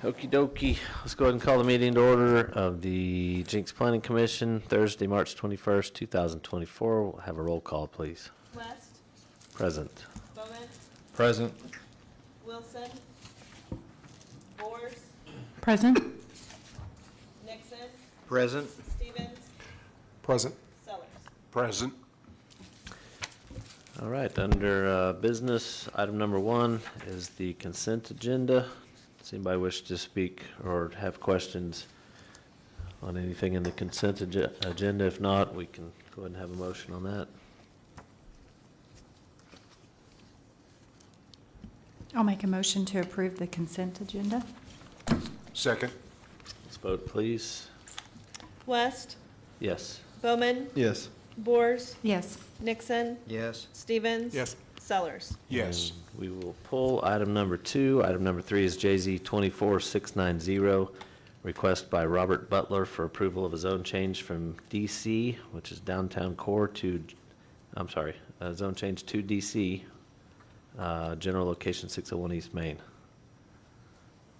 Okie dokie. Let's go ahead and call the meeting to order of the Jenks Planning Commission, Thursday, March 21st, 2024. We'll have a roll call, please. West. Present. Bowman. Present. Wilson. Boers. Present. Nixon. Present. Stevens. Present. Sellers. Present. All right, under business, item number 1 is the consent agenda. Does anybody wish to speak or have questions on anything in the consent agenda? If not, we can go ahead and have a motion on that. I'll make a motion to approve the consent agenda. Second. Let's vote, please. West. Yes. Bowman. Yes. Boers. Yes. Nixon. Yes. Stevens. Yes. Sellers. Yes. And we will pull item number 2. Item number 3 is JZ 24690, request by Robert Butler for approval of a zone change from DC, which is downtown core, to, zone change to DC, general location 601 East Main.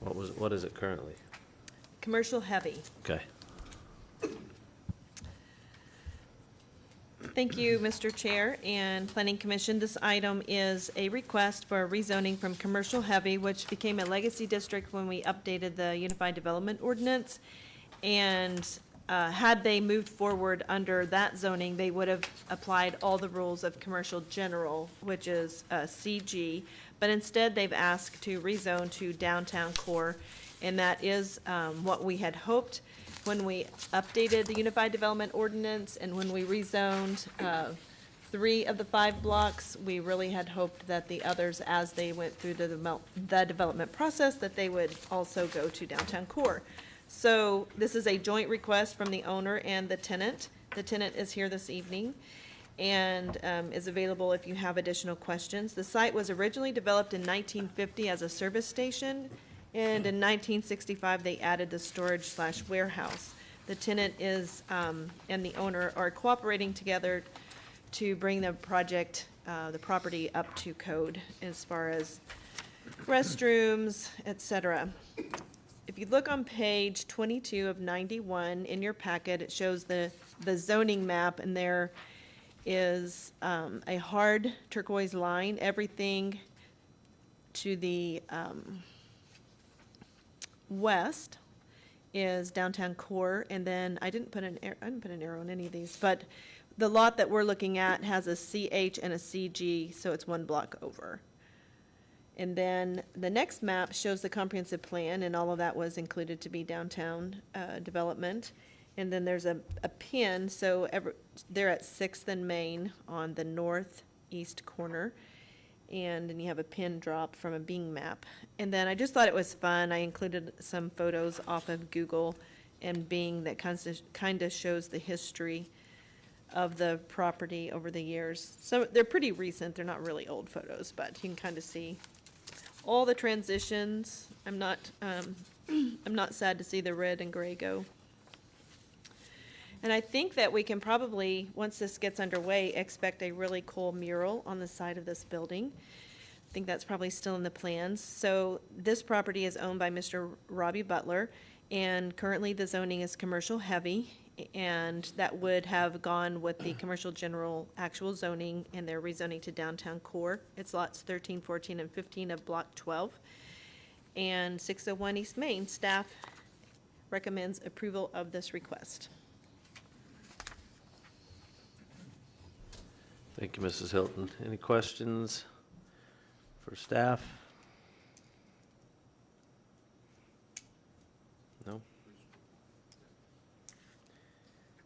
What is it currently? Commercial heavy. Okay. Thank you, Mr. Chair and Planning Commission. This item is a request for rezoning from commercial heavy, which became a legacy district when we updated the Unified Development Ordinance. And had they moved forward under that zoning, they would have applied all the rules of commercial general, which is CG. But instead, they've asked to rezone to downtown core, and that is what we had hoped when we updated the Unified Development Ordinance and when we rezoned 3 of the 5 blocks. We really had hoped that the others, as they went through the development process, that they would also go to downtown core. So this is a joint request from the owner and the tenant. The tenant is here this evening and is available if you have additional questions. The site was originally developed in 1950 as a service station, and in 1965, they added the storage/warehouse. The tenant is and the owner are cooperating together to bring the project, the property up to code as far as restrooms, etc. If you look on page 22 of 91 in your packet, it shows the zoning map, and there is a hard turquoise line. Everything to the west is downtown core, and then I didn't put an arrow on any of these, but the lot that we're looking at has a CH and a CG, so it's 1 block over. And then the next map shows the comprehensive plan, and all of that was included to be downtown development. And then there's a pin, so they're at 6th and Main on the northeast corner. And then you have a pin drop from a Bing map. And then I just thought it was fun. I included some photos off of Google and Bing that kind of shows the history of the property over the years. So they're pretty recent. They're not really old photos, but you can kind of see all the transitions. I'm not sad to see the red and gray go. And I think that we can probably, once this gets underway, expect a really cool mural on the side of this building. I think that's probably still in the plans. So this property is owned by Mr. Robbie Butler, and currently the zoning is commercial heavy, and that would have gone with the commercial general actual zoning, and they're rezoning to downtown core. It's lots 13, 14, and 15 of block 12. And 601 East Main, staff recommends approval of this request. Thank you, Mrs. Hilton. Any questions for staff? No?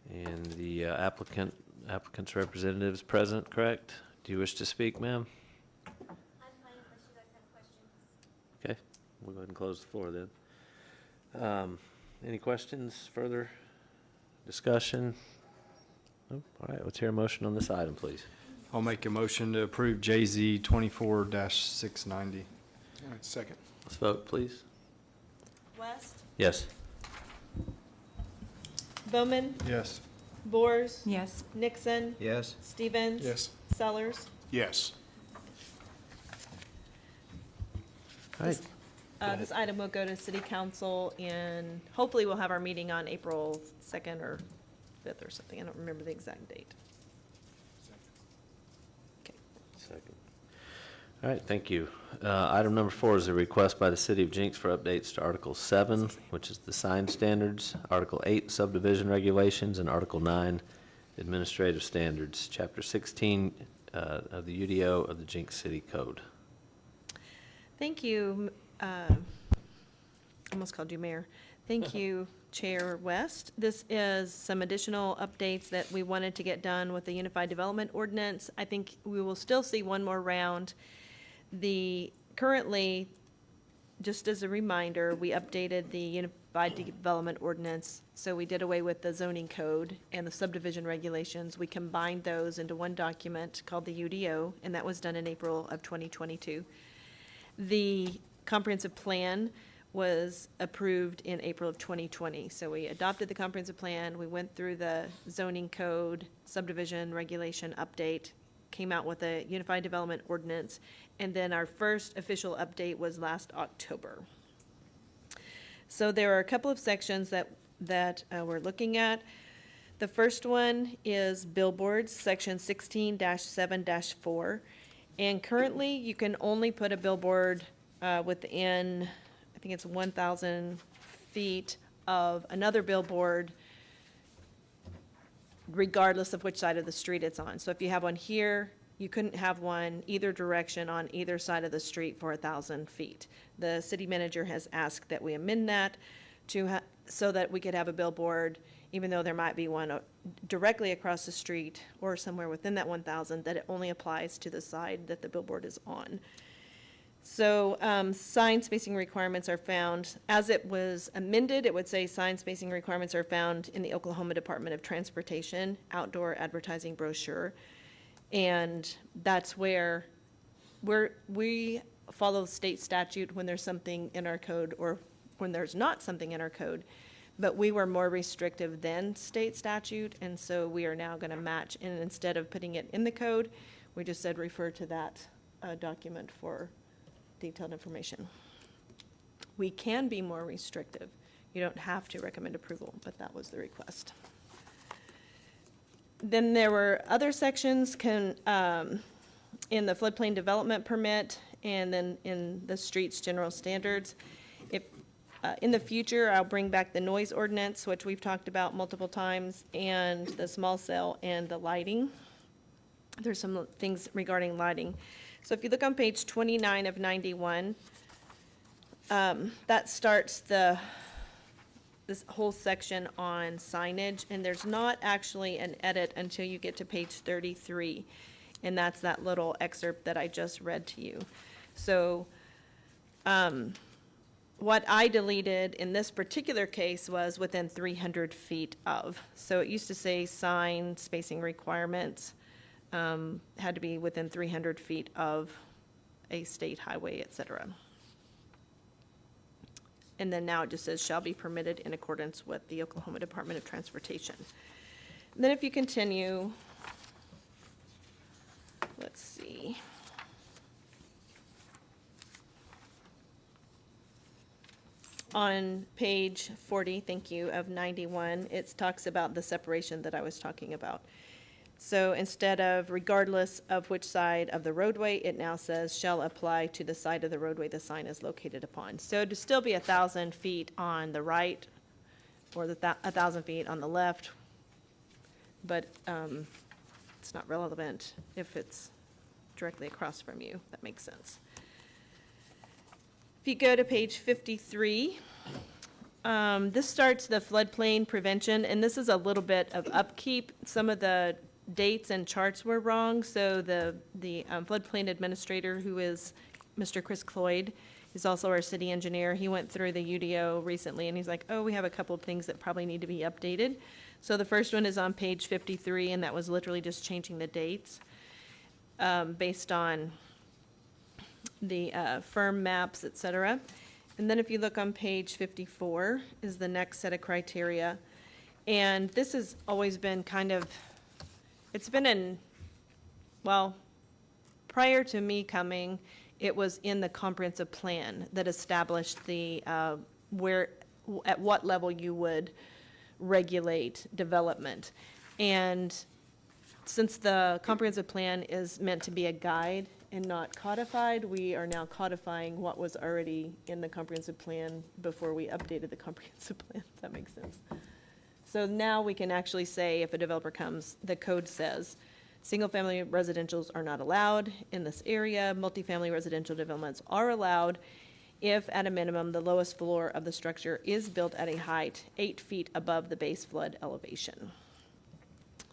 And the applicant's representative is present, correct? Do you wish to speak, ma'am? I'm fine unless you guys have questions. Okay, we'll go ahead and close the floor then. Any questions, further discussion? No? All right, let's hear a motion on this item, please. I'll make a motion to approve JZ 24-690. All right, second. Let's vote, please. West. Yes. Bowman. Yes. Boers. Yes. Nixon. Yes. Stevens. Yes. Sellers. Yes. All right. This item will go to city council, and hopefully we'll have our meeting on April 2nd or 5th or something. I don't remember the exact date. Okay. Second. All right, thank you. Item number 4 is a request by the City of Jenks for updates to Article 7, which is the sign standards, Article 8, subdivision regulations, and Article 9, administrative standards, Chapter 16 of the UDO of the Jenks City Code. Thank you. Almost called you mayor. Thank you, Chair West. This is some additional updates that we wanted to get done with the Unified Development Ordinance. I think we will still see one more round. Currently, just as a reminder, we updated the Unified Development Ordinance, so we did away with the zoning code and the subdivision regulations. We combined those into one document called the UDO, and that was done in April of 2022. The comprehensive plan was approved in April of 2020. So we adopted the comprehensive plan, we went through the zoning code, subdivision regulation update, came out with a Unified Development Ordinance, and then our first official update was last October. So there are a couple of sections that we're looking at. The first one is billboards, section 16-7-4. And currently, you can only put a billboard within, I think it's 1,000 feet of another billboard, regardless of which side of the street it's on. So if you have one here, you couldn't have one either direction on either side of the street for 1,000 feet. The city manager has asked that we amend that so that we could have a billboard, even though there might be one directly across the street or somewhere within that 1,000, that it only applies to the side that the billboard is on. So sign spacing requirements are found, as it was amended, it would say sign spacing requirements are found in the Oklahoma Department of Transportation outdoor advertising brochure. And that's where we follow state statute when there's something in our code or when there's not something in our code. But we were more restrictive than state statute, and so we are now going to match. And instead of putting it in the code, we just said refer to that document for detailed information. We can be more restrictive. You don't have to recommend approval, but that was the request. Then there were other sections in the floodplain development permit and then in the streets general standards. In the future, I'll bring back the noise ordinance, which we've talked about multiple times, and the small cell and the lighting. There's some things regarding lighting. So if you look on page 29 of 91, that starts this whole section on signage, and there's not actually an edit until you get to page 33, and that's that little excerpt that I just read to you. So what I deleted in this particular case was within 300 feet of. So it used to say sign spacing requirements had to be within 300 feet of a state highway, et cetera. And then now it just says shall be permitted in accordance with the Oklahoma Department of Transportation. And then if you continue, let's see. On page 40, thank you, of 91, it talks about the separation that I was talking about. So instead of regardless of which side of the roadway, it now says shall apply to the side of the roadway the sign is located upon. So to still be 1,000 feet on the right or 1,000 feet on the left, but it's not relevant if it's directly across from you. That makes sense. If you go to page 53, this starts the floodplain prevention, and this is a little bit of upkeep. Some of the dates and charts were wrong, so the floodplain administrator, who is Mr. Chris Cloyd, is also our city engineer. He went through the UDO recently, and he's like, oh, we have a couple of things that probably need to be updated. So the first one is on page 53, and that was literally just changing the dates based on the firm maps, et cetera. And then if you look on page 54 is the next set of criteria. And this has always been kind of, it's been well, prior to me coming, it was in the comprehensive plan that established the, at what level you would regulate development. And since the comprehensive plan is meant to be a guide and not codified, we are now codifying what was already in the comprehensive plan before we updated the comprehensive plan, if that makes sense. So now we can actually say, if a developer comes, the code says, single-family residentials are not allowed in this area, multifamily residential developments are allowed if, at a minimum, the lowest floor of the structure is built at a height 8 feet above the base flood elevation.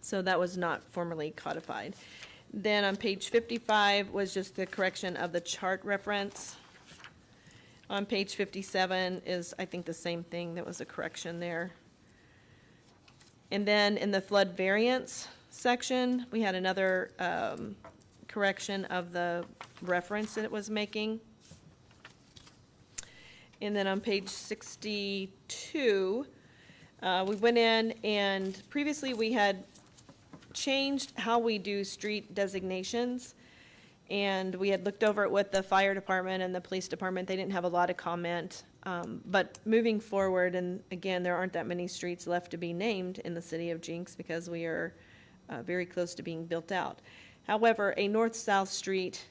So that was not formally codified. Then on page 55 was just the correction of the chart reference. On page 57 is, I think, the same thing. That was a correction there. And then in the flood variance section, we had another correction of the reference that it was making. And then on page 62, we went in and previously we had changed how we do street designations. And we had looked over it with the fire department and the police department. They didn't have a lot of comment. But moving forward, and again, there aren't that many streets left to be named in the city of Jenks because we are very close to being built out. However, a north-south street,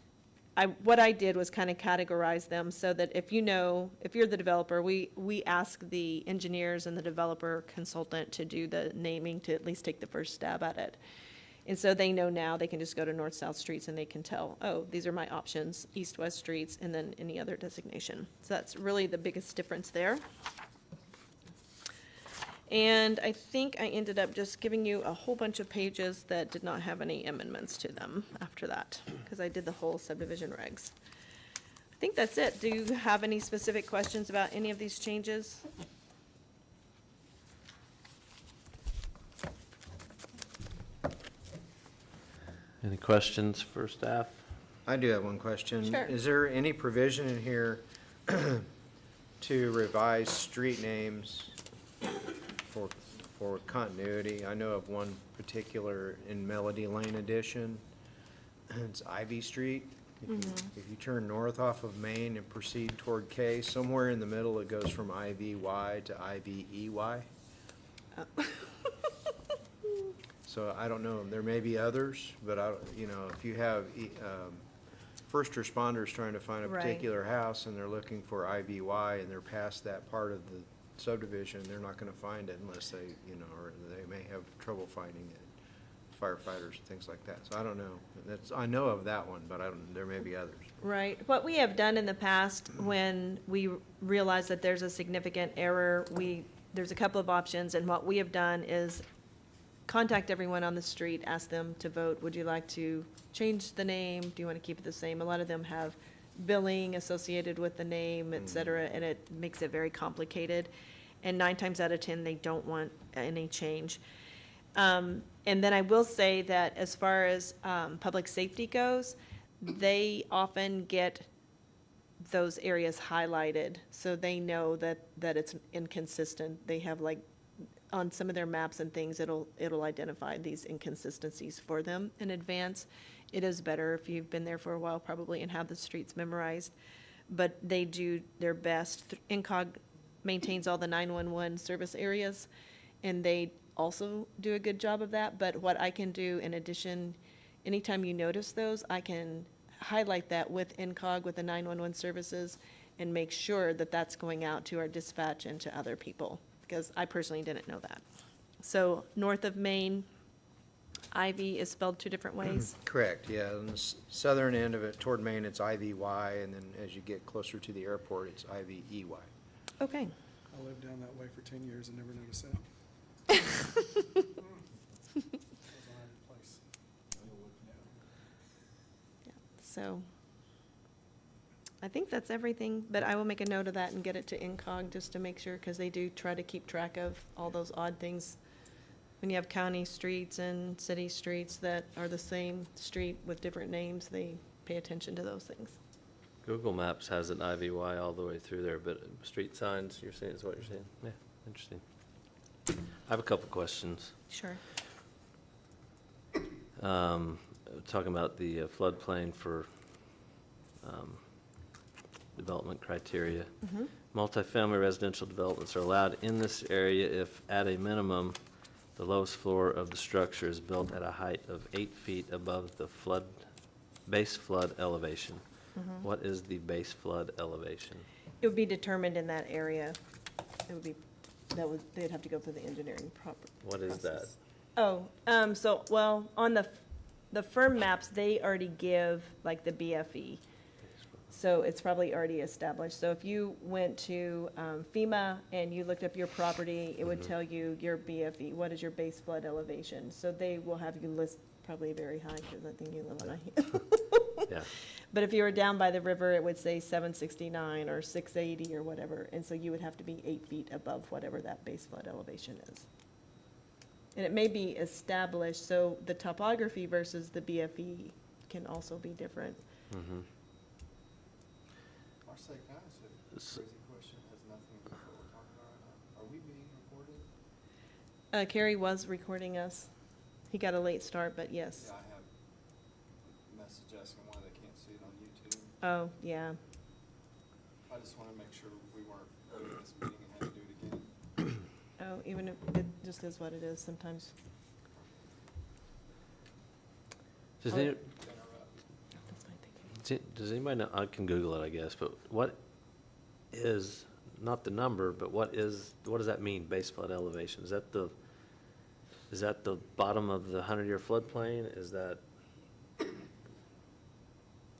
what I did was kind of categorize them so that if you're the developer, we ask the engineers and the developer consultant to do the naming, to at least take the first stab at it. And so they know now, they can just go to north-south streets and they can tell, oh, these are my options, east-west streets, and then any other designation. So that's really the biggest difference there. And I think I ended up just giving you a whole bunch of pages that did not have any amendments to them after that, because I did the whole subdivision regs. I think that's it. Do you have any specific questions about any of these changes? Any questions for staff? I do have one question. Sure. Is there any provision in here to revise street names for continuity? I know of one particular in Melody Lane Edition. It's Ivy Street. If you turn north off of Main and proceed toward K, somewhere in the middle it goes from IVY to IVEY. So I don't know, there may be others, but if you have first responders trying to find a Right. particular house and they're looking for IVY and they're past that part of the subdivision, they're not gonna find it unless they, or they may have trouble finding it. Firefighters, things like that. So I don't know. I know of that one, but there may be others. Right. What we have done in the past, when we realize that there's a significant error, there's a couple of options, and what we have done is contact everyone on the street, ask them to vote. Would you like to change the name? Do you want to keep it the same? A lot of them have billing associated with the name, et cetera, and it makes it very complicated. And 9 times out of 10, they don't want any change. And then I will say that as far as public safety goes, they often get those areas highlighted, so they know that it's inconsistent. They have, like, on some of their maps and things, it'll identify these inconsistencies for them in advance. It is better if you've been there for a while probably and have the streets memorized, but they do their best. INCOG maintains all the 911 service areas, and they also do a good job of that. But what I can do in addition, anytime you notice those, I can highlight that with INCOG, with the 911 services, and make sure that that's going out to our dispatch and to other people, because I personally didn't know that. So north of Main, Ivy is spelled 2 different ways. Correct, yeah. On the southern end of it, toward Main, it's IVY, and then as you get closer to the airport, it's IVEY. Okay. I lived down that way for 10 years and never noticed that. So I think that's everything, but I will make a note of that and get it to INCOG just to make sure, because they do try to keep track of all those odd things. When you have county streets and city streets that are the same street with different names, they pay attention to those things. Google Maps has an IVY all the way through there, but street signs, you're saying, is what you're saying? Yeah, interesting. I have a couple questions. Sure. Talking about the floodplain for development criteria. Multifamily residential developments are allowed in this area if, at a minimum, the lowest floor of the structure is built at a height of 8 feet above the base flood elevation. What is the base flood elevation? It would be determined in that area. It would be, they'd have to go through the engineering proper. What is that? Oh, well, on the firm maps, they already give like the BFE. So it's probably already established. So if you went to FEMA and you looked up your property, it would tell you your BFE, what is your base flood elevation? So they will have you list probably very high, because I think you live on a Yeah. But if you were down by the river, it would say 769 or 680 or whatever, and so you would have to be 8 feet above whatever that base flood elevation is. And it may be established, so the topography versus the BFE can also be different. Marseille, can I ask a crazy question? It has nothing to do with what we're talking about right now. Are we being recorded? Kerry was recording us. He got a late start, but yes. Yeah, I have a message asking why they can't see it on YouTube. Oh, yeah. I just want to make sure we weren't doing this meeting and had to do it again. Oh, even if it just is what it is sometimes. Does Oh. any- Interrupt. That's fine, thank you. does anybody know, I can Google it, I guess, but what is, not the number, but what does that mean, base flood elevation? Is that the bottom of the 100-year floodplain? Is that? I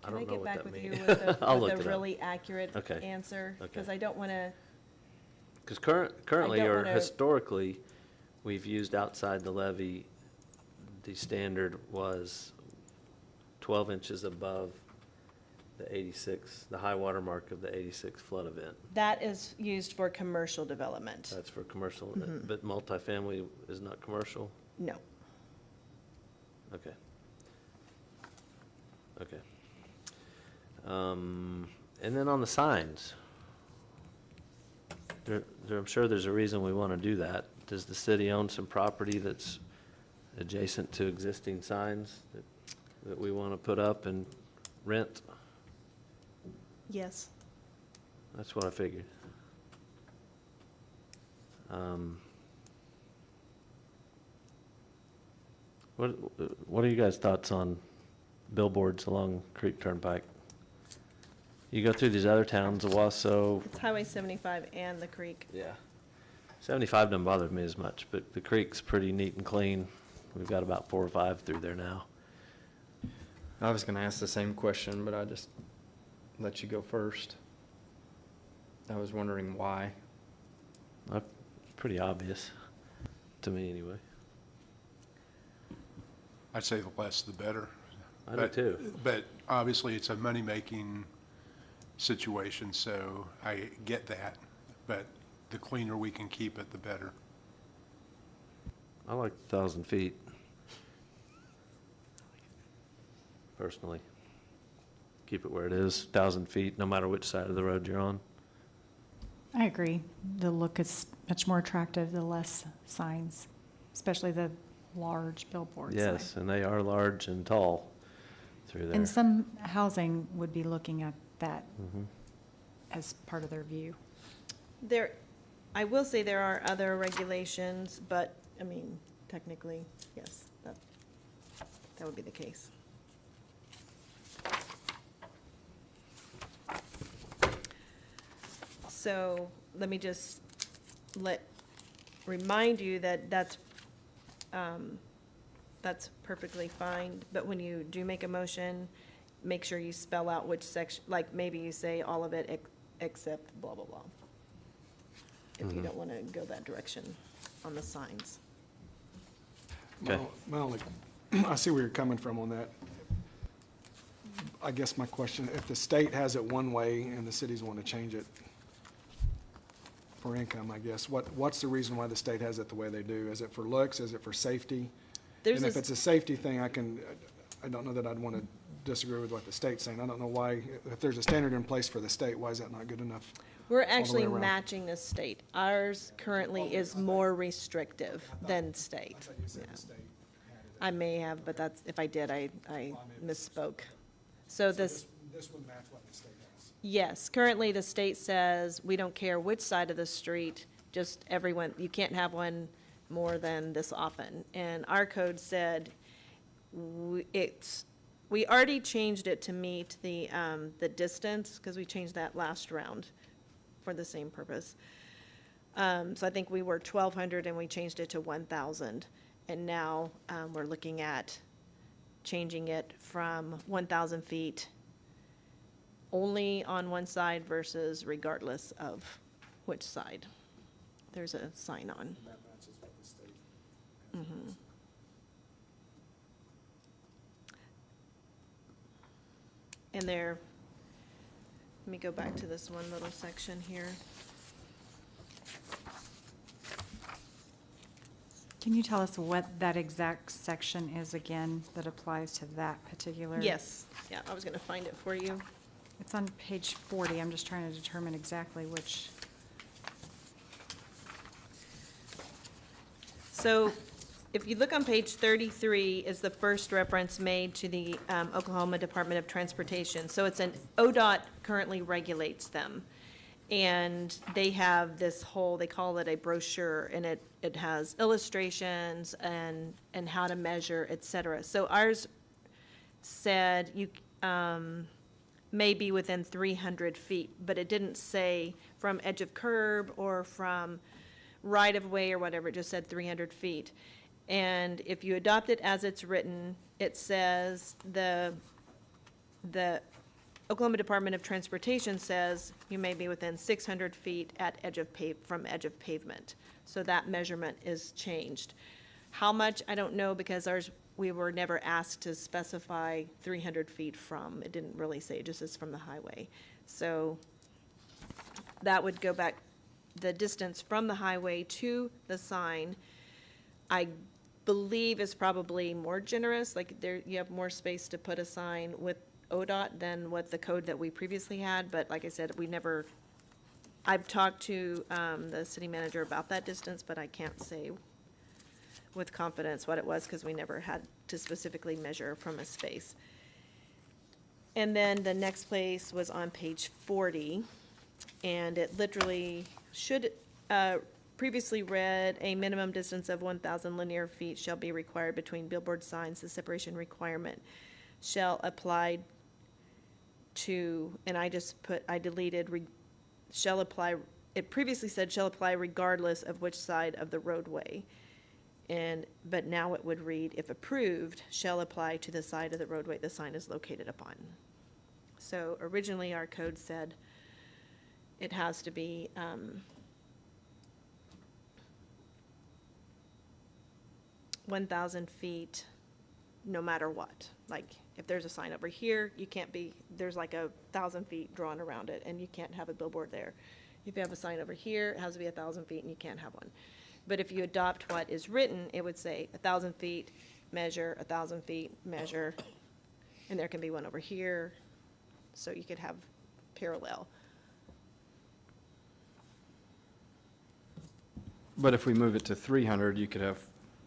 Can don't I know get what back that with you means. with I'll a look it up. really accurate Okay. answer? Because Okay. I don't want to, Because currently, I don't or wanna- historically, we've used outside the levee, the standard was 12 inches above the 86, the high water mark of the 86 flood event. that is used for commercial development. That's for commercial, but multifamily is not commercial? No. Okay. Okay. And then on the signs, I'm sure there's a reason we want to do that. Does the city own some property that's adjacent to existing signs that we want to put up and rent? Yes. That's what I figured. What are you guys' thoughts on billboards along Creek Turnpike? You go through these other towns, Owasso. It's Highway 75 and the creek. Yeah. 75 doesn't bother me as much, but the creek's pretty neat and clean. We've got about 4 or 5 through there now. I was gonna ask the same question, but I just let you go first. I was wondering why. It's pretty obvious, to me anyway. I'd say the less the better. I do But- too. But obviously, it's a money-making situation, so I get that. But the cleaner we can keep it, the better. I like 1,000 feet. Personally. Keep it where it is, 1,000 feet, no matter which side of the road you're on. I agree. The look is much more attractive, the less signs, especially the large billboard sign. Yes, and they are large and tall through there. And some housing would be looking at that Mhm. as part of their view. I will say there are other regulations, but, I mean, technically, yes, that would be the case. So, let me just remind you that that's perfectly fine, but when you do make a motion, make sure you spell out which section, like, maybe you say all of it except blah, blah, blah. If you don't want to go that direction on the signs. Okay. My only, I see where you're coming from on that. I guess my question, if the state has it one way and the cities want to change it for income, I guess, what's the reason why the state has it the way they do? Is it for looks? Is it for safety? There's And if this- it's a safety thing, I don't know that I'd want to disagree with what the state's saying. I don't know why, if there's a standard in place for the state, why is that not good enough? We're way actually around. matching the state. Ours currently is more restrictive than state. Yeah. I may have, but if I did, I misspoke. So this, this would match what the state has. Yes, currently the state says we don't care which side of the street, just everyone, you can't have one more than this often. And our code said we already changed it to meet the distance, because we changed that last round for the same purpose. So I think we were 1,200 and we changed it to 1,000. And now we're looking at changing it from 1,000 feet only on one side versus regardless of which side there's a sign on. And that matches what the state has. And there, let me go back to this one little section here. Can you tell us what that exact section is again that applies to that particular? Yes, yeah, I was gonna find it for you. It's on page 40. I'm just trying to determine exactly which. So if you look on page 33 is the first reference made to the Oklahoma Department of Transportation. So it's ODOT currently regulates them. And they have this whole, they call it a brochure, and it has illustrations and how to measure, et cetera. So ours said you may be within 300 feet, but it didn't say from edge of curb or from right of way or whatever, it just said 300 feet. And if you adopt it as it's written, it says the Oklahoma Department of Transportation says you may be within 600 feet at from edge of pavement. So that measurement is changed. How much, I don't know, because we were never asked to specify 300 feet from. It didn't really say, it just says from the highway. So that would go back, the distance from the highway to the sign, I believe is probably more generous. Like there, you have more space to put a sign with ODOT than what the code that we previously had. But like I said, I've talked to the city manager about that distance, but I can't say with confidence what it was because we never had to specifically measure from a space. And then the next place was on page 40, and it literally should, previously read, a minimum distance of 1,000 linear feet shall be required between billboard signs. The separation requirement shall apply to, and I deleted, shall apply, it previously said shall apply regardless of which side of the roadway. But now it would read, if approved, shall apply to the side of the roadway the sign is located upon. So originally our code said it has to be, 1,000 feet, no matter what. Like, if there's a sign over here, you can't be, there's like 1,000 feet drawn around it, and you can't have a billboard there. If you have a sign over here, it has to be 1,000 feet, and you can't have one. But if you adopt what is written, it would say 1,000 feet, measure, 1,000 feet, measure, and there can be one over here, so you could have parallel. But if we move it to 300, you could have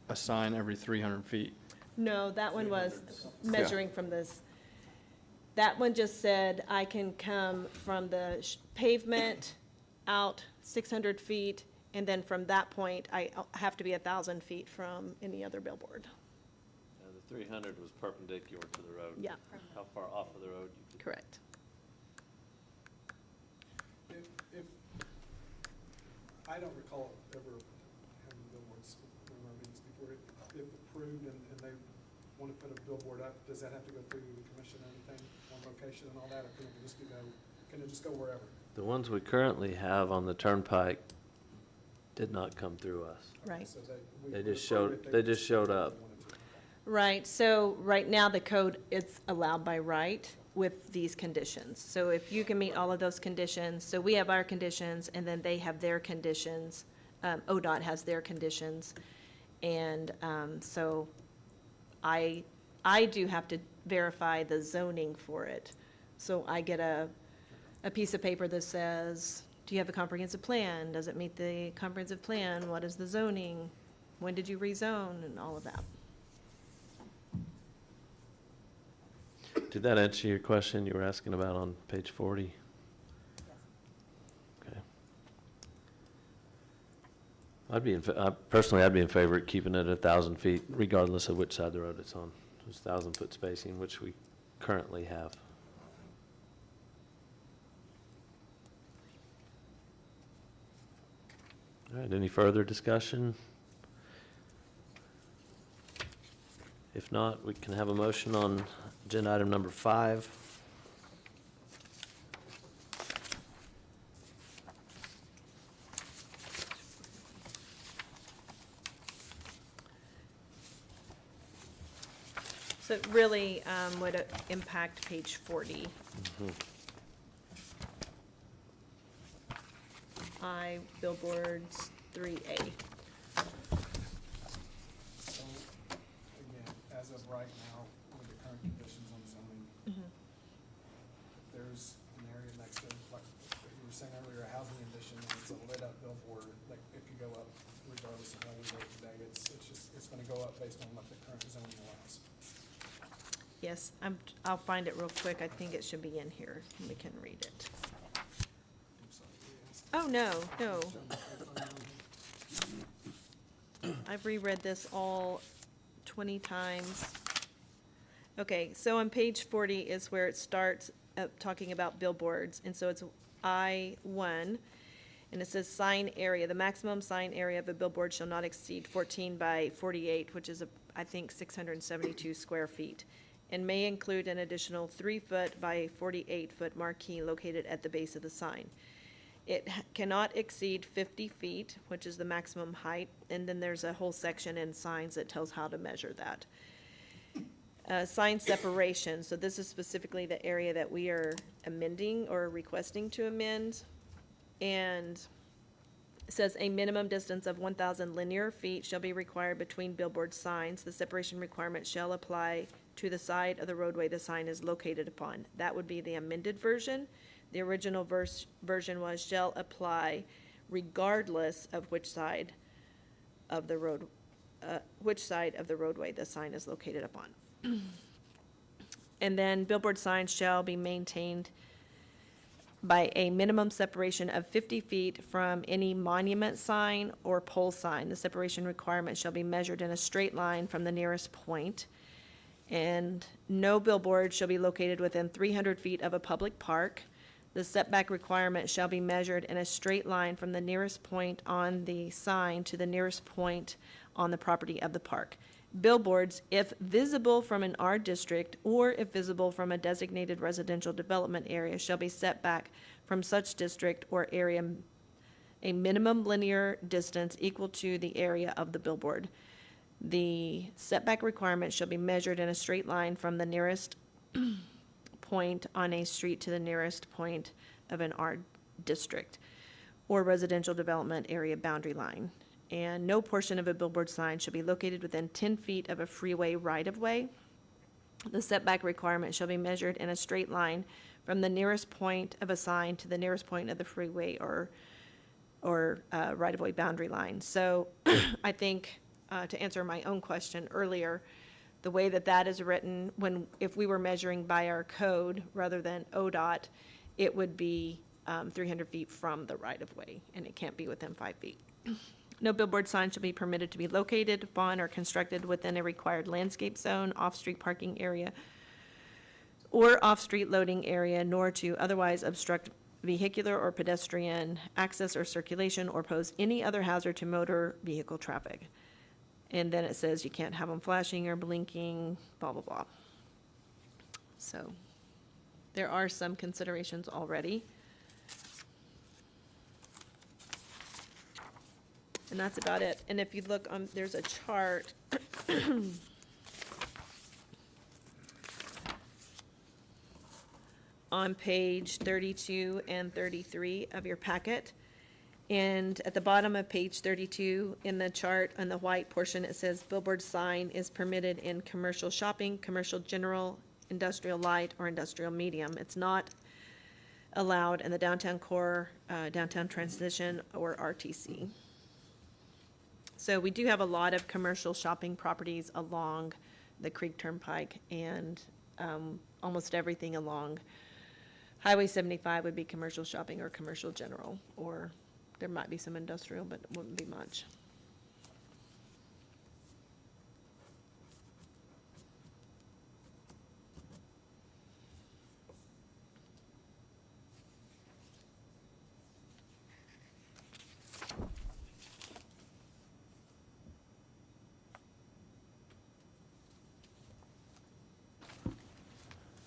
a sign every 300 feet. No, that one was measuring from this. That one just said I can come from the pavement out 600 feet, and then from that point, I have to be 1,000 feet from any other billboard. The 300 was perpendicular to the road. Yeah. How far off of the road you could. Correct. If, I don't recall ever having billboards in our meetings before. If approved and they want to put a billboard up, does that have to go through the commission or anything, one location and all that, or can it just go wherever? The ones we currently have on the turnpike did not come through us. Right. So we They would just approve showed- it, they would just just showed do it if up. they wanted to. Right, so right now the code, it's allowed by right with these conditions. So if you can meet all of those conditions, so we have our conditions and then they have their conditions, ODOT has their conditions. And so I do have to verify the zoning for it. So I get a piece of paper that says, do you have a comprehensive plan? Does it meet the comprehensive plan? What is the zoning? When did you rezone? And all of that. Did that answer your question you were asking about on page 40? Okay. Personally, I'd be in favor of keeping it 1,000 feet regardless of which side of the road it's on. It's 1,000-foot spacing, which we currently have. All right, any further discussion? If not, we can have a motion on agenda item number 5. So it really would impact page 40. I, billboards 3A. So, again, as of right now, with the current conditions on zoning, if there's an area next to, like you were saying earlier, a housing addition, and it's a lit up billboard, like, it could go up regardless of how we vote today. It's gonna go up based on what the current zoning allows. Yes, I'll find it real quick. I think it should be in here. We can read it. I'm sorry, yes. Oh, no. I've reread this all 20 times. Okay, so on page 40 is where it starts talking about billboards, and so it's I-1, and it says sign area. The maximum sign area of a billboard shall not exceed 14 by 48, which is, I think, 672 square feet, and may include an additional 3-foot by 48-foot marquee located at the base of the sign. It cannot exceed 50 feet, which is the maximum height, and then there's a whole section in signs that tells how to measure that. Sign separation, so this is specifically the area that we are amending or requesting to amend. And it says a minimum distance of 1,000 linear feet shall be required between billboard signs. The separation requirement shall apply to the side of the roadway the sign is located upon. That would be the amended version. The original version was shall apply regardless of which side of the roadway the sign is located upon. And then billboard signs shall be maintained by a minimum separation of 50 feet from any monument sign or pole sign. The separation requirement shall be measured in a straight line from the nearest point. And no billboard shall be located within 300 feet of a public park. The setback requirement shall be measured in a straight line from the nearest point on the sign to the nearest point on the property of the park. Billboards, if visible from an R district or if visible from a designated residential development area, shall be set back from such district or area a minimum linear distance equal to the area of the billboard. The setback requirement shall be measured in a straight line from the nearest point on a street to the nearest point of an R district or residential development area boundary line. And no portion of a billboard sign shall be located within 10 feet of a freeway right-of-way. The setback requirement shall be measured in a straight line from the nearest point of a sign to the nearest point of the freeway or right-of-way boundary line. So I think, to answer my own question earlier, the way that is written, if we were measuring by our code rather than ODOT, it would be 300 feet from the right-of-way, and it can't be within 5 feet. No billboard sign shall be permitted to be located upon or constructed within a required landscape zone, off-street parking area, or off-street loading area, nor to otherwise obstruct vehicular or pedestrian access or circulation or pose any other hazard to motor vehicle traffic. And then it says you can't have them flashing or blinking, blah, blah, blah. So there are some considerations already. And that's about it. And if you look, there's a chart. On page 32 and 33 of your packet. And at the bottom of page 32, in the chart, on the white portion, it says billboard sign is permitted in commercial shopping, commercial general, industrial light, or industrial medium. It's not allowed in the downtown core, downtown transition, or RTC. So we do have a lot of commercial shopping properties along the Creek Turnpike and almost everything along Highway 75 would be commercial shopping or commercial general, or there might be some industrial, but it wouldn't be much.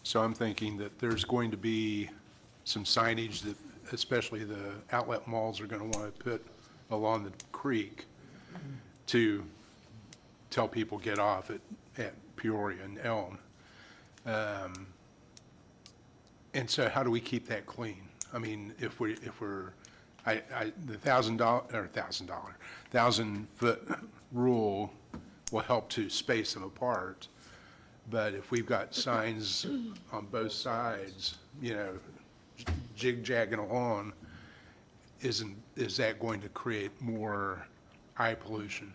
So I'm thinking that there's going to be some signage that, especially the outlet malls are going to want to put along the creek to tell people get off at Peoria and Elm. And so how do we keep that clean? I mean, the $1,000 rule will help to space them apart. But if we've got signs on both sides, jig-jagging along, is that going to create more eye pollution?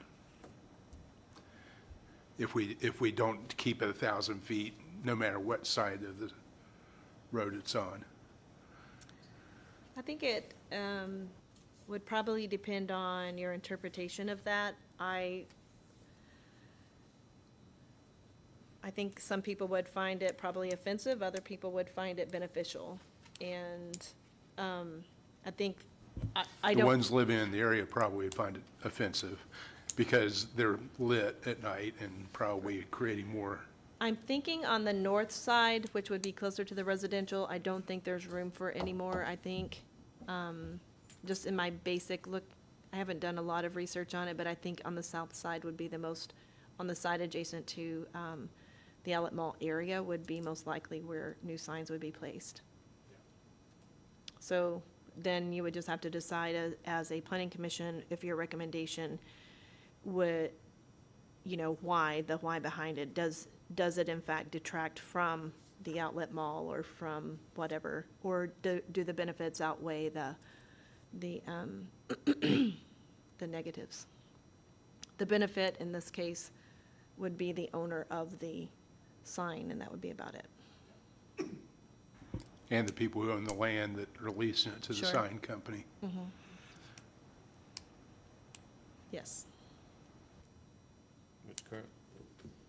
If we don't keep it 1,000 feet, no matter what side of the road it's on? I think it would probably depend on your interpretation of that. I think some people would find it probably offensive, other people would find it beneficial. And I think, I The don't. ones living in the area probably would find it offensive because they're lit at night and probably creating more. I'm thinking on the north side, which would be closer to the residential, I don't think there's room for any more. I think, just in my basic look, I haven't done a lot of research on it, but I think on the south side would be the most, on the side adjacent to the Outlet Mall area would be most likely where new signs would be placed. So then you would just have to decide as a planning commission if your recommendation would, why, the why behind it. Does it in fact detract from the outlet mall or from whatever? Or do the benefits outweigh the negatives? The benefit in this case would be the owner of the sign, and that would be about it. And the people who own the land that are leasing it to the Sure. sign company. Yes.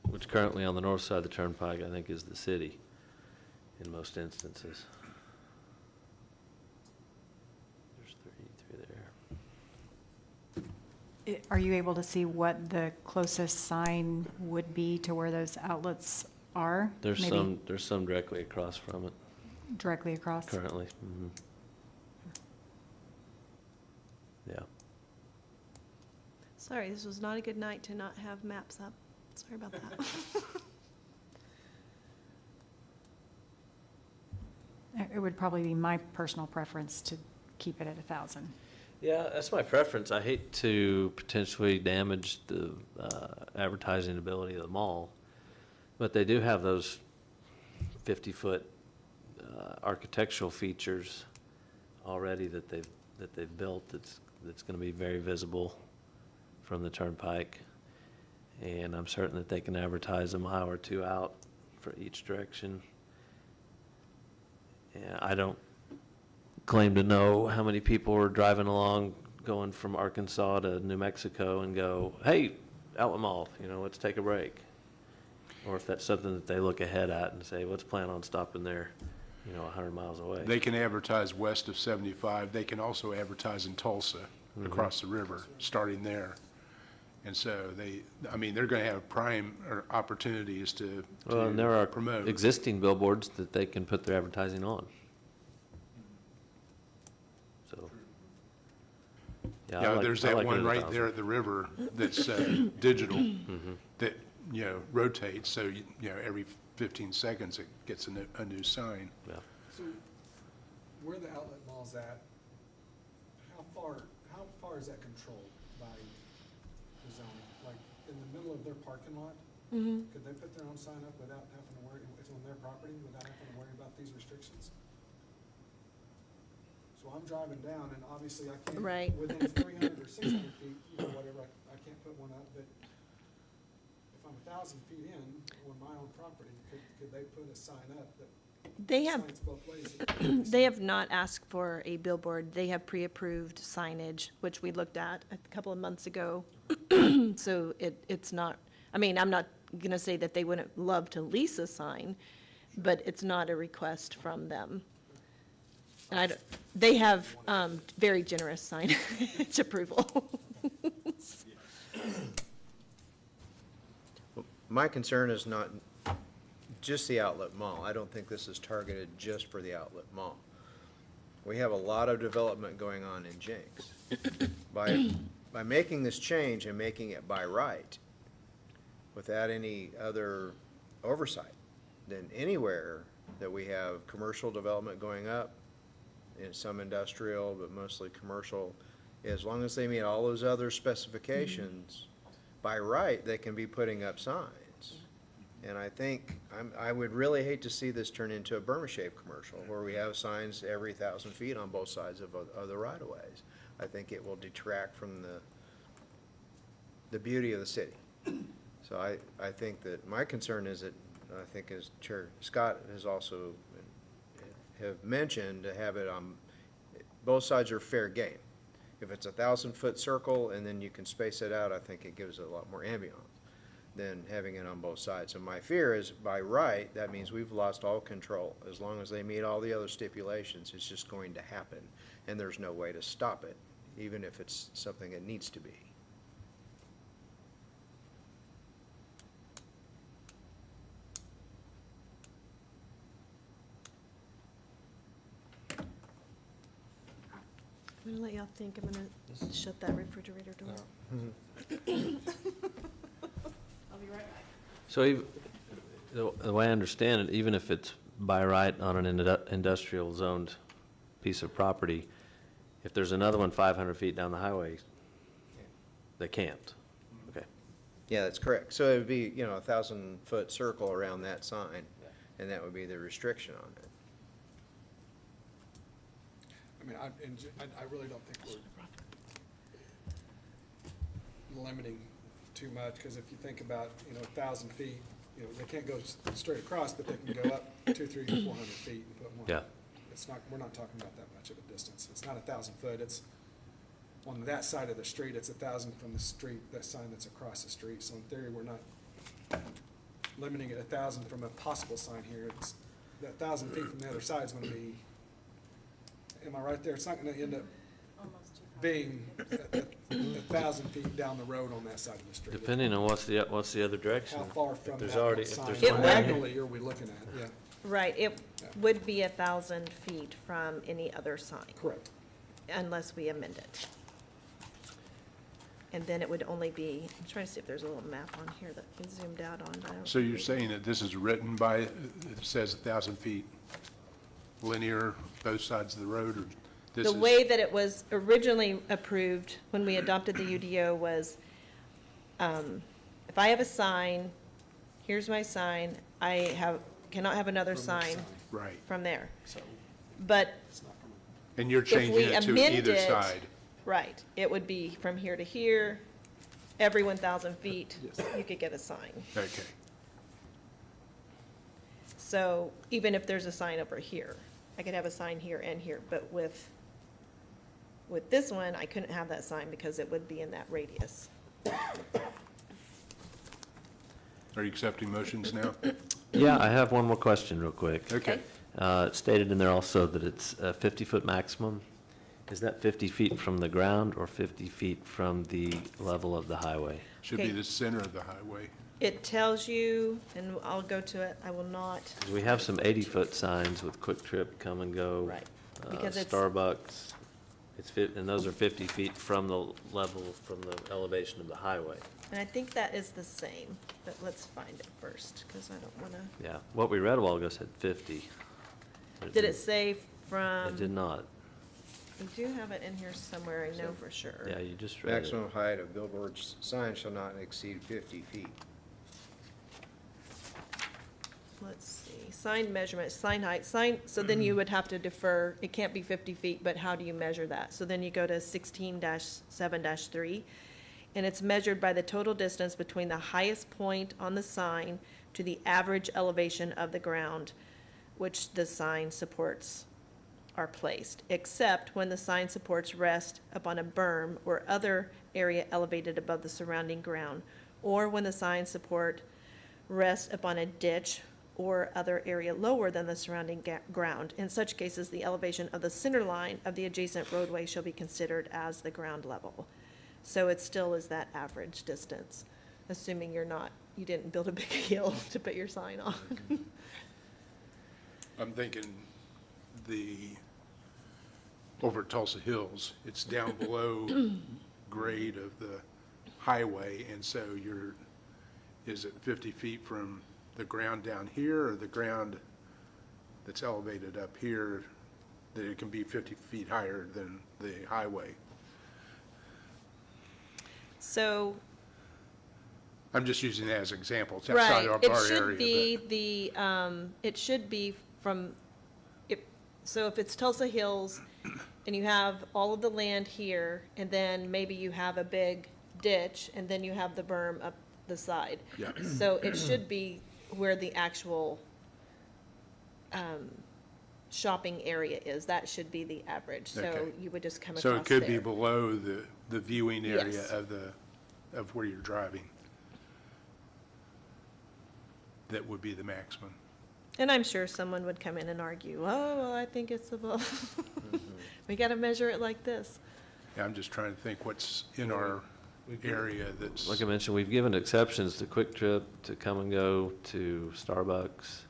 Which currently on the north side of the turnpike, I think, is the city in most instances. There's 33 there. Are you able to see what the closest sign would be to where those outlets are? There's Maybe some directly across from it directly across? currently. Mhm. Yeah. Sorry, this was not a good night to not have maps up. Sorry about that. It would probably be my personal preference to keep it at 1,000. Yeah, that's my preference. I hate to potentially damage the advertising ability of the mall, but they do have those 50-foot architectural features already that they've built that's going to be very visible from the turnpike. And I'm certain that they can advertise a mile or two out for each direction. And I don't claim to know how many people are driving along going from Arkansas to New Mexico and go, hey, Outlet Mall, let's take a break. Or if that's something that they look ahead at and say, let's plan on stopping there, 100 miles away. They can advertise west of 75. They can also advertise in Tulsa, across the river, starting there. And so they're going to have prime opportunities to Well, and there are promote. existing billboards that they can put their advertising on. So. I Yeah, like- there's I that like it one at right 1,000. there at the river that's digital that, rotates. So, every 15 seconds it gets a new sign. Yeah. So where the outlet mall's at, how far is that controlled by the zoning? Like in the middle of their parking lot? Could they put their own sign up without having to worry, it's on their property, without having to worry about these restrictions? So I'm driving down and obviously I can't. Right. Within 300 or 600 feet, whatever, I can't put one up, but if I'm 1,000 feet in on my own property, could they put a sign up that They have, signs both ways? they have not asked for a billboard. They have pre-approved signage, which we looked at a couple of months ago. So it's not, I mean, I'm not gonna say that they wouldn't love to lease a sign, but it's not a request from them. And I don't, they have, very generous signage approval. My concern is not just the outlet mall. I don't think this is targeted just for the outlet mall. We have a lot of development going on in Jenks. By making this change and making it by right, without any other oversight, then anywhere that we have commercial development going up, in some industrial, but mostly commercial, as long as they meet all those other specifications, by right, they can be putting up signs. And I think, I would really hate to see this turn into a Burma Shave commercial, where we have signs every 1,000 feet on both sides of the right-of-ways. I think it will detract from the beauty of the city. So I think that, my concern is that, I think as Chair Scott has also have mentioned, to have it on, both sides are fair game. If it's 1,000-foot circle and then you can space it out, I think it gives it a lot more ambiance than having it on both sides. And my fear is, by right, that means we've lost all control. As long as they meet all the other stipulations, it's just going to happen, and there's no way to stop it, even if it's something that needs to be. I'm gonna let y'all think. I'm gonna shut that refrigerator door. I'll be right back. So the way I understand it, even if it's by right on an industrial zoned piece of property, if there's another one 500 feet down the highway, they can't. Okay. Yeah, that's correct. So it would be, 1,000-foot circle around that sign, and that would be the restriction on it. I mean, I really don't think we're limiting too much, because if you think about, 1,000 feet, they can't go straight across, but they can go up 200, 300, 400 feet and put one. Yeah. It's not, we're not talking about that much of a distance. It's not 1,000 foot, it's on that side of the street, it's 1,000 from the street, that sign that's across the street. So in theory, we're not limiting it 1,000 from a possible sign here. It's, that 1,000 feet from the other side is gonna be, am I right there? It's not gonna end up being 1,000 feet down the road on that side of the street. Depending on what's the other direction. How far If from there's that already, if sign there's It one would- down here- diagonally are we looking at? Yeah, Right, it would be 1,000 feet from any other sign, correct. unless we amend it. And then it would only be, I'm trying to see if there's a little map on here that we zoomed out on, but I don't. So you're saying that this is written by, it says 1,000 feet linear, both sides of the road, or this is? The way that it was originally approved when we adopted the UDO was, if I have a sign, here's my sign, cannot have another From that sign Right, from there. So But, it's not coming. and you're If changing we it to amend either it- side. right, it would be from here to here, every 1,000 feet, Yes. you could get a sign. Okay, So even if there's a sign over here, I could have a sign here and here, but with this one, I couldn't have that sign because it would be in that radius. are you accepting motions now? Yeah, I have one more question real quick. Okay. It's stated in there also that it's a 50-foot maximum. Is that 50 feet from the ground or 50 feet from the level of the highway? Should be Okay. the center of the highway. It tells you, and I'll go to it, I will not, 'Cause we have some 80-foot signs with Quick Trip, Come and Go. Right, because it's- Starbucks. And those are 50 feet from the level, from the elevation of the highway. and I think that is the same, but let's find it first, because I don't wanna, Yeah, what we read a while ago said 50. did it say from? It did not. We do have it in here somewhere, I know for sure. Yeah, you just read it. Maximum height of billboards signs shall not exceed 50 feet. Let's see, sign measurement, sign height, so then you would have to defer, it can't be 50 feet, but how do you measure that? So then you go to 16-7-3, and it's measured by the total distance between the highest point on the sign to the average elevation of the ground which the sign supports are placed, except when the sign supports rest upon a berm or other area elevated above the surrounding ground, or when the sign support rest upon a ditch or other area lower than the surrounding ground. In such cases, the elevation of the center line of the adjacent roadway shall be considered as the ground level. So it still is that average distance, assuming you didn't build a big hill to put your sign on. I'm thinking over at Tulsa Hills, it's down below grade of the highway, and so is it 50 feet from the ground down here, or the ground that's elevated up here, that it can be 50 feet higher than the highway? So, I'm just using that as an example. It's right, outside of it our should area. be it should be from, so if it's Tulsa Hills, and you have all of the land here, and then maybe you have a big ditch, and then you have the berm up the side. Yeah. So it should be where the actual shopping area is. That should be the average. So Okay. you would just come across So it could be there. below the viewing area Yes. of where you're driving. That would be the maximum. And I'm sure someone would come in and argue, oh, well, I think it's above. We got to measure it like this. Yeah, I'm just trying to think what's in our area that's. Like I mentioned, we've given exceptions to Quick Trip, to Come and Go, to Starbucks,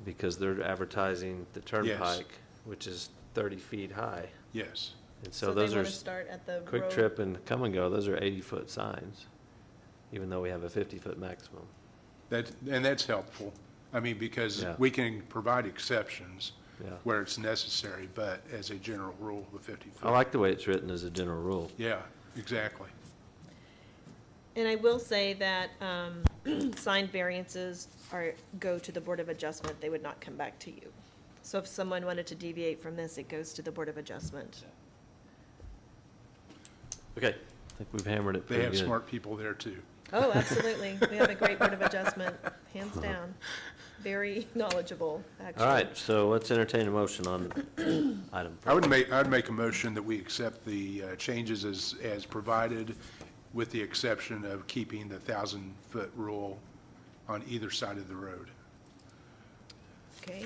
because they're advertising the turnpike, which is 30 feet high. Yes. And so those they are, want to start at the Quick road. Trip and Come and Go, those are 80-foot signs, even though we have a 50-foot maximum. And that's helpful. I mean, because Yeah. we can provide exceptions Yeah. where it's necessary, but as a general rule, the 50 foot. I like the way it's written as a general rule. Yeah, exactly. And I will say that sign variances go to the Board of Adjustment. They would not come back to you. So if someone wanted to deviate from this, it goes to the Board of Adjustment. Okay, I think we've hammered it They pretty have good. smart people there too. Oh, absolutely. We have a great Board of Adjustment, hands down. Very knowledgeable, actually. All right, so let's entertain a motion on item 4. I'd make a motion that we accept the changes as provided, with the exception of keeping the 1,000-foot rule on either side of the road. Okay.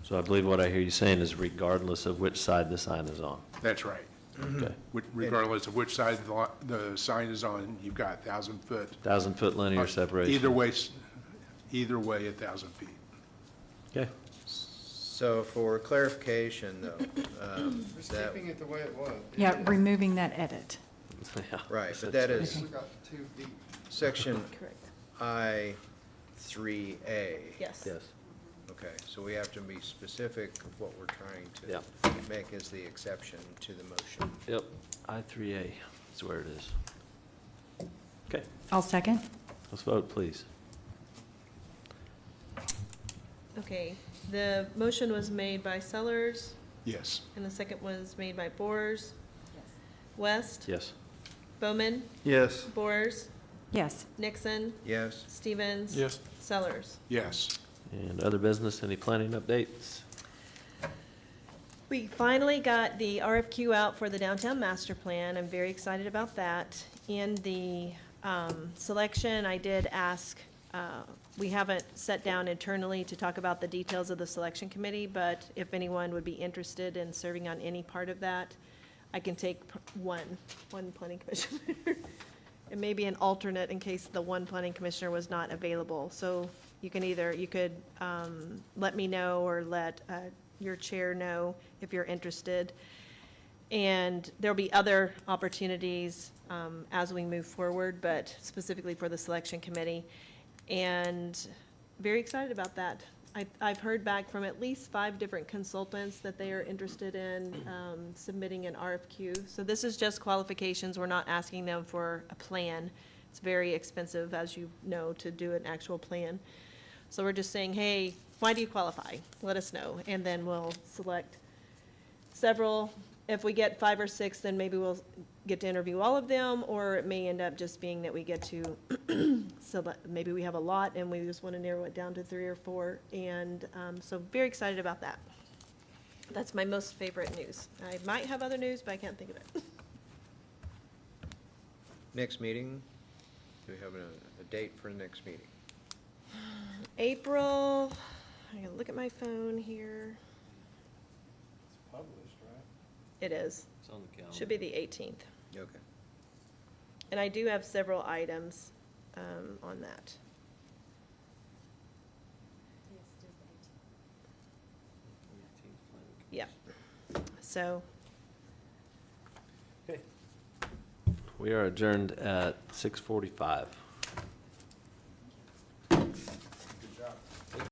So I believe what I hear you saying is regardless of which side the sign is on. That's right. Okay. Regardless of which side the sign is on, you've got 1,000-foot. 1,000-foot linear separation. Either way, 1,000 feet. Okay. So for clarification, though, We're that, keeping it the way it was. Yeah, removing that edit. Yeah. right, but that is We got 2 deep. section Correct. I-3A. Yes. Yes. Okay, so we have to be specific of what we're trying Yeah. to make as the exception to the motion. Yep, I3A, that's where it is. Okay, I'll second. let's vote, please. Okay, the motion was made by Sellers, Yes. and the second was made by Boers. West? Yes. Bowman? Yes. Boers? Yes. Nixon? Yes? Stevens? Yes. Sellers? Yes. And other business, any planning updates? We finally got the RFQ out for the downtown master plan. I'm very excited about that. In the selection, I did ask, we haven't sat down internally to talk about the details of the selection committee, but if anyone would be interested in serving on any part of that, I can take one planning commissioner. And maybe an alternate in case the one planning commissioner was not available. So you could let me know or let your chair know if you're interested. And there'll be other opportunities as we move forward, but specifically for the selection committee. And very excited about that. I've heard back from at least 5 different consultants that they are interested in submitting an RFQ. So this is just qualifications. We're not asking them for a plan. It's very expensive, as you know, to do an actual plan. So we're just saying, hey, why do you qualify? Let us know, and then we'll select several, if we get 5 or 6, then maybe we'll get to interview all of them, or it may end up just being that we get to, so that maybe we have a lot and we just want to narrow it down to 3 or 4. And so very excited about that. That's my most favorite news. I might have other news, but I can't think of it. Next meeting, do we have a date for the next meeting? April, I gotta look at my phone here. It's published, right? It is. It's on the calendar. Should be the 18th. Okay. And I do have several items on that. Yeah. So, We are adjourned at 6:45.